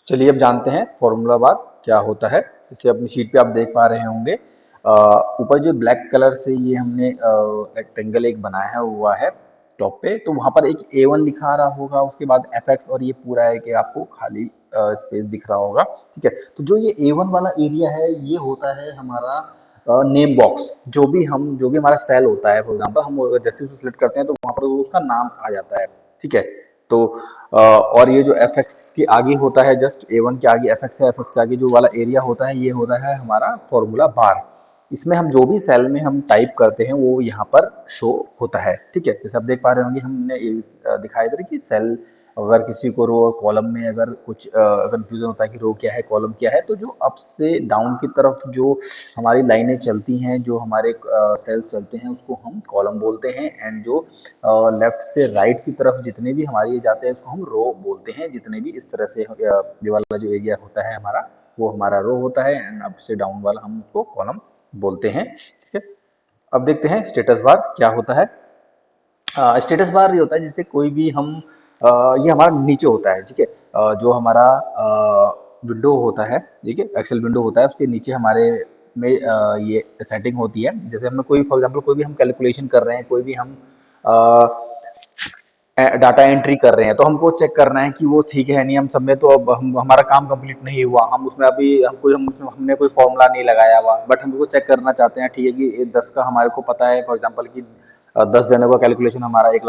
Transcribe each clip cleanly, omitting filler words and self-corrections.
चलिए अब जानते हैं फॉर्मूला बार क्या होता है। इसे अपनी शीट पे आप देख पा रहे होंगे। ऊपर जो ब्लैक कलर से ये हमने रेक्टेंगल एक बनाया हुआ है टॉप पे, तो वहां पर एक A1 लिखा आ रहा होगा, उसके बाद FX, और ये पूरा है कि आपको खाली स्पेस दिख रहा होगा। ठीक है, तो जो ये A1 वाला एरिया है ये होता है हमारा नेम बॉक्स। जो भी हमारा सेल होता है, फॉर एग्जांपल हम जैसे उसे सिलेक्ट करते हैं तो वहां पर उसका नाम आ जाता है। ठीक है, तो और ये जो FX के आगे होता है, जस्ट A1 के आगे FX है, FX के आगे जो वाला एरिया होता है ये होता है हमारा फॉर्मूला बार। इसमें हम जो भी सेल में हम टाइप करते हैं वो यहाँ पर शो होता है। ठीक है, जैसे आप देख पा रहे होंगे हमने ये दिखाया था कि सेल, अगर किसी को रो और कॉलम में अगर कुछ कंफ्यूजन होता है कि रो क्या है कॉलम क्या है, तो जो अप से डाउन की तरफ जो हमारी लाइनें चलती हैं, जो हमारे सेल्स चलते हैं, उसको हम कॉलम बोलते हैं। एंड जो लेफ्ट से राइट की तरफ जितने भी हमारे ये जाते हैं उसको हम रो बोलते हैं। जितने भी इस तरह से ये वाला जो एरिया होता है हमारा, वो हमारा रो होता है, एंड अप से डाउन वाला हम उसको कॉलम बोलते हैं। ठीक है, अब देखते हैं स्टेटस बार क्या होता है। स्टेटस बार ये होता है जैसे कोई भी हम ये हमारा नीचे होता है। ठीक है, जो हमारा विंडो होता है, ठीक है, एक्सेल विंडो होता है, उसके नीचे हमारे में ये सेटिंग होती है। जैसे हमें कोई, फॉर एग्जांपल कोई भी हम कैलकुलेशन कर रहे हैं, कोई भी हम डाटा एंट्री कर रहे हैं, तो हमको चेक करना है कि वो ठीक है नहीं। हम सब में तो अब हम हमारा काम कंप्लीट नहीं हुआ, हम उसमें अभी हमने कोई फॉर्मूला नहीं लगाया हुआ, बट हम उसको चेक करना चाहते हैं। ठीक है कि ये 10 का हमारे को पता है, फॉर एग्जांपल कि 10 जनों का कैलकुलेशन हमारा 1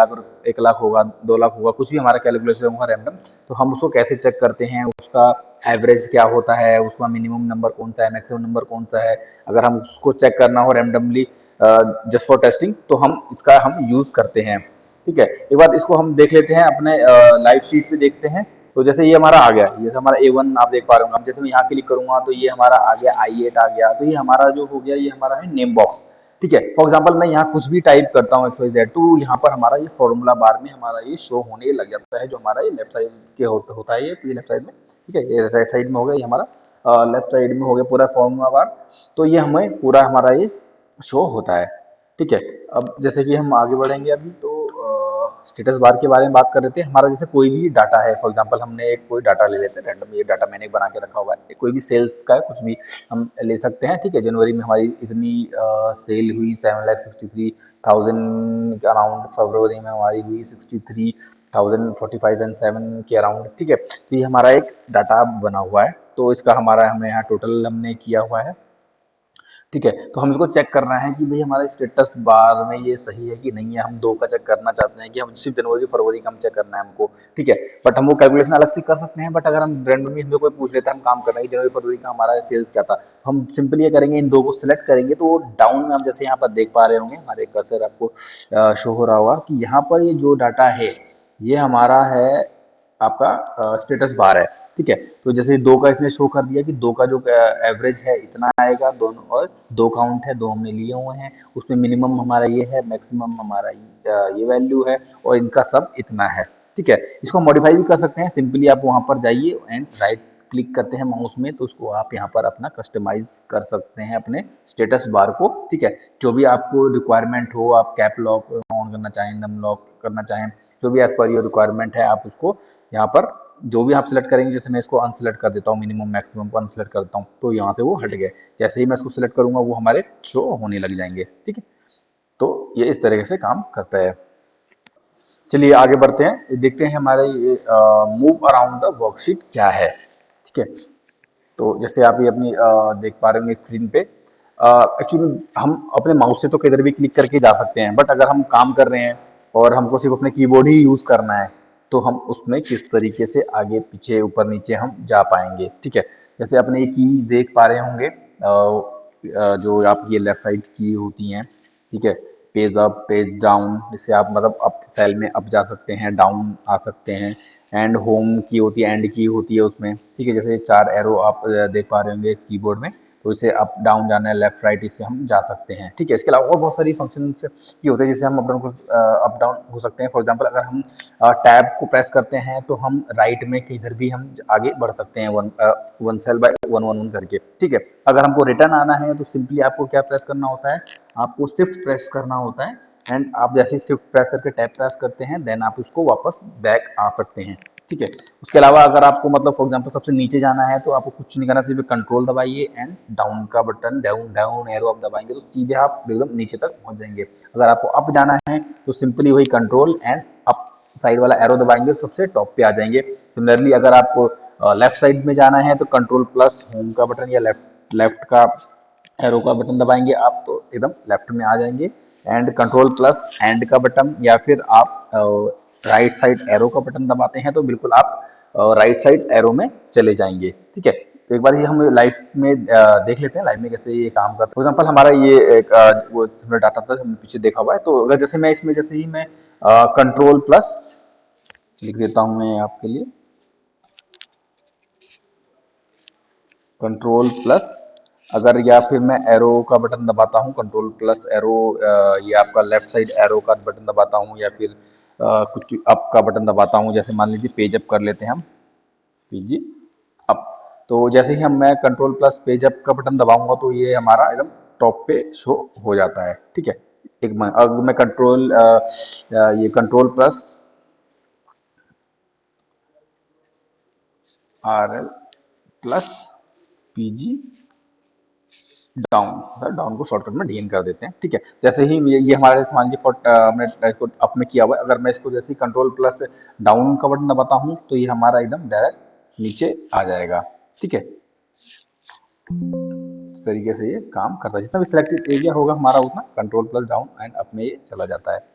लाख होगा, 2 लाख होगा, कुछ भी हमारा कैलकुलेशन होगा रैंडम। तो हम उसको कैसे चेक करते हैं, उसका एवरेज क्या होता है, उसका मिनिमम नंबर कौन सा है, मैक्सिमम नंबर कौन सा है। अगर हम उसको चेक करना हो रैंडमली जस्ट फॉर टेस्टिंग, तो हम इसका हम यूज करते हैं। ठीक है, एक बार इसको हम देख लेते हैं अपने लाइव शीट पे देखते हैं। तो जैसे ये हमारा आ गया, जैसे हमारा A1 आप देख पा रहे होंगे। अब जैसे मैं यहाँ क्लिक करूंगा तो ये हमारा आ गया I8 आ गया। तो ये हमारा जो हो गया ये हमारा है नेम बॉक्स। ठीक है, फॉर एग्जांपल मैं यहाँ कुछ भी टाइप करता हूँ XYZ, तो यहाँ पर हमारा ये फॉर्मूला बार में हमारा ये शो होने लग जाता है। जो हमारा ये लेफ्ट साइड के होता है, ये लेफ्ट साइड में। ठीक है, ये राइट साइड में हो गया, ये हमारा लेफ्ट साइड में हो गया पूरा फॉर्मूला बार। तो ये हमें पूरा हमारा ये शो होता है। ठीक है, अब जैसे कि हम आगे बढ़ेंगे अभी, तो स्टेटस बार के बारे में बात कर रहे थे। हमारा जैसे कोई भी डाटा है, फॉर एग्जांपल हमने एक कोई डाटा ले लेते हैं रैंडम, ये डाटा मैंने बना के रखा हुआ है, कोई भी सेल्स का है, कुछ भी हम ले सकते हैं। ठीक है, जनवरी में हमारी इतनी सेल हुई 7,63,000 के अराउंड, फरवरी में हमारी हुई 63,045 एंड 7 के अराउंड। ठीक है, तो ये हमारा एक डाटा बना हुआ है, तो इसका हमारा हमने यहाँ टोटल हमने किया हुआ है। ठीक है, तो हम इसको चेक करना है कि भाई हमारा स्टेटस बार में ये सही है कि नहीं है। हम दो का चेक करना चाहते हैं कि हम सिर्फ जनवरी फरवरी का हम चेक करना है हमको। ठीक है, बट हम वो कैलकुलेशन अलग से कर सकते हैं। बट अगर हम रैंडमली हमें कोई पूछ लेता है, हम काम कर रहे हैं कि जनवरी फरवरी का हमारा सेल्स क्या था, तो हम सिंपली ये करेंगे, इन दो को सिलेक्ट करेंगे, तो वो डाउन में हम जैसे यहाँ पर देख पा रहे होंगे, हमारे कर्सर आपको शो हो रहा होगा कि यहाँ पर ये जो डाटा है ये हमारा है आपका स्टेटस बार है। ठीक है, तो जैसे दो का इसने शो कर दिया कि दो का जो एवरेज है इतना आएगा दोनों, और दो काउंट है, दो हमने लिए हुए हैं, उसमें मिनिमम हमारा ये है, मैक्सिमम हमारा ये वैल्यू है, और इनका सब इतना है। ठीक है, इसको मॉडिफाई भी कर सकते हैं। सिंपली आप वहां पर जाइए एंड राइट क्लिक करते हैं माउस में, तो उसको आप यहाँ पर अपना कस्टमाइज कर सकते हैं अपने स्टेटस बार को। ठीक है, जो भी आपको रिक्वायरमेंट हो, आप कैप लॉक ऑन करना चाहें, नम लॉक करना चाहें, जो भी एज पर योर रिक्वायरमेंट है, आप उसको यहाँ पर जो भी आप सिलेक्ट करेंगे। जैसे मैं इसको अनसिलेक्ट कर देता हूँ, मिनिमम मैक्सिमम को अनसिलेक्ट करता हूँ, तो यहाँ से वो हट गए। जैसे ही मैं इसको सिलेक्ट करूंगा वो हमारे शो होने लग जाएंगे। ठीक है, तो ये इस तरीके से काम करता है। चलिए आगे बढ़ते हैं, देखते हैं हमारे ये मूव अराउंड द वर्कशीट क्या है। ठीक है, तो जैसे आप ये अपनी देख पा रहे होंगे स्क्रीन पे, एक्चुअली हम अपने माउस से तो किधर भी क्लिक करके जा सकते हैं, बट अगर हम काम कर रहे हैं और हमको सिर्फ अपने कीबोर्ड ही यूज करना है, तो हम उसमें किस तरीके से आगे पीछे ऊपर नीचे हम जा पाएंगे। ठीक है, जैसे अपने ये की देख पा रहे होंगे, जो आप ये लेफ्ट साइड की होती हैं। ठीक है, पेज अप पेज डाउन, जिससे आप मतलब अप सेल में अप जा सकते हैं, डाउन आ सकते हैं। एंड होम की होती है, एंड की होती है उसमें। ठीक है, जैसे चार एरो आप देख पा रहे होंगे इस कीबोर्ड में, तो इसे अप डाउन जाना है, लेफ्ट राइट, इससे हम जा सकते हैं। ठीक है, इसके अलावा और बहुत सारी फंक्शंस की होते हैं जिससे हम अप डाउन अप डाउन हो सकते हैं। फॉर एग्जांपल अगर हम टैब को प्रेस करते हैं तो हम राइट में किधर भी हम आगे बढ़ सकते हैं, one cell by one one one करके। ठीक है, अगर हमको रिटर्न आना है तो सिंपली आपको क्या प्रेस करना होता है, आपको शिफ्ट प्रेस करना होता है। एंड आप जैसे शिफ्ट प्रेस करके टैब प्रेस करते हैं, देन आप उसको वापस बैक आ सकते हैं। ठीक है। उसके अलावा अगर आपको मतलब फॉर एग्जांपल सबसे नीचे जाना है तो आपको कुछ नहीं करना, सिर्फ कंट्रोल दबाइए एंड डाउन का बटन, डाउन डाउन एरो आप दबाएंगे तो सीधे आप एकदम नीचे तक पहुंच जाएंगे। अगर आपको अप जाना है तो सिंपली वही कंट्रोल एंड अप साइड वाला एरो दबाएंगे तो सबसे टॉप पे आ जाएंगे। सिमिलरली अगर आपको लेफ्ट साइड में जाना है तो कंट्रोल प्लस होम का बटन या लेफ्ट लेफ्ट का एरो का बटन दबाएंगे आप तो एकदम लेफ्ट में आ जाएंगे। एंड कंट्रोल प्लस एंड का बटन या फिर आप राइट साइड एरो का बटन दबाते हैं तो बिल्कुल आप राइट साइड एरो में चले जाएंगे। ठीक है, तो एक बार ये हम लाइव में देख लेते हैं लाइव में कैसे ये काम करता है। फॉर एग्जाम्पल हमारा ये एक वो डाटा था हमने पीछे देखा हुआ है, तो अगर जैसे मैं इसमें जैसे ही मैं कंट्रोल प्लस लिख देता हूँ मैं आपके लिए, कंट्रोल प्लस अगर या फिर मैं एरो का बटन दबाता हूँ, कंट्रोल प्लस एरो, ये आपका लेफ्ट साइड एरो का बटन दबाता हूँ या फिर कुछ अप का बटन दबाता हूँ, जैसे मान लीजिए पेज अप कर लेते हैं हम, पेज अप। तो जैसे ही हम मैं कंट्रोल प्लस पेज अप का बटन दबाऊंगा तो ये हमारा एकदम टॉप पे शो हो जाता है। ठीक है, अगर मैं कंट्रोल ये control plus R L plus PG down, down को शॉर्टकट में डीएन कर देते हैं। ठीक है, जैसे ही ये हमारे मान लीजिए हमने इसको अप में किया हुआ है, अगर मैं इसको जैसे ही कंट्रोल प्लस डाउन का बटन दबाता हूँ तो ये हमारा एकदम डायरेक्ट नीचे आ जाएगा। ठीक है, इस तरीके से ये काम करता है। जितना भी सिलेक्टेड एरिया होगा हमारा उतना control plus down and up में ये चला जाता है।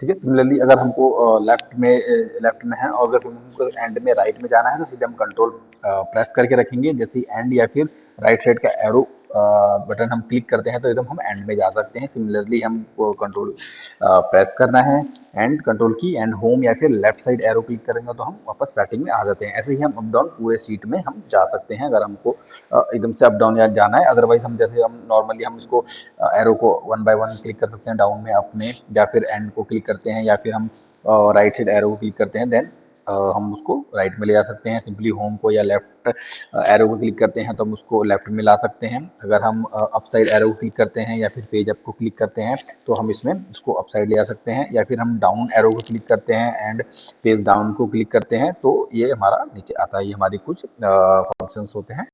ठीक है, सिमिलरली अगर हमको लेफ्ट में है और अगर हमको एंड में राइट में जाना है तो सीधे हम कंट्रोल प्रेस करके रखेंगे। जैसे ही एंड या फिर राइट साइड का एरो बटन हम क्लिक करते हैं तो एकदम हम एंड में जा सकते हैं। सिमिलरली हमको कंट्रोल प्रेस करना है एंड कंट्रोल की एंड होम या फिर लेफ्ट साइड एरो क्लिक करेंगे तो हम वापस स्टार्टिंग में आ जाते हैं। ऐसे ही हम अप डाउन पूरे सीट में हम जा सकते हैं अगर हमको एकदम से अप डाउन या जाना है। अदरवाइज हम जैसे हम नॉर्मली हम इसको एरो को वन बाय वन क्लिक कर सकते हैं, डाउन में, अप में, या फिर एंड को क्लिक करते हैं या फिर हम राइट साइड एरो को क्लिक करते हैं, देन हम उसको राइट में ले जा सकते हैं। सिंपली होम को या लेफ्ट एरो को क्लिक करते हैं तो हम उसको लेफ्ट में ला सकते हैं। अगर हम अप साइड एरो को क्लिक करते हैं या फिर पेज अप को क्लिक करते हैं तो हम इसमें उसको अप साइड ले जा सकते हैं, या फिर हम डाउन एरो को क्लिक करते हैं एंड पेज डाउन को क्लिक करते हैं तो ये हमारा नीचे आता है। ये हमारी कुछ फंक्शंस होते हैं।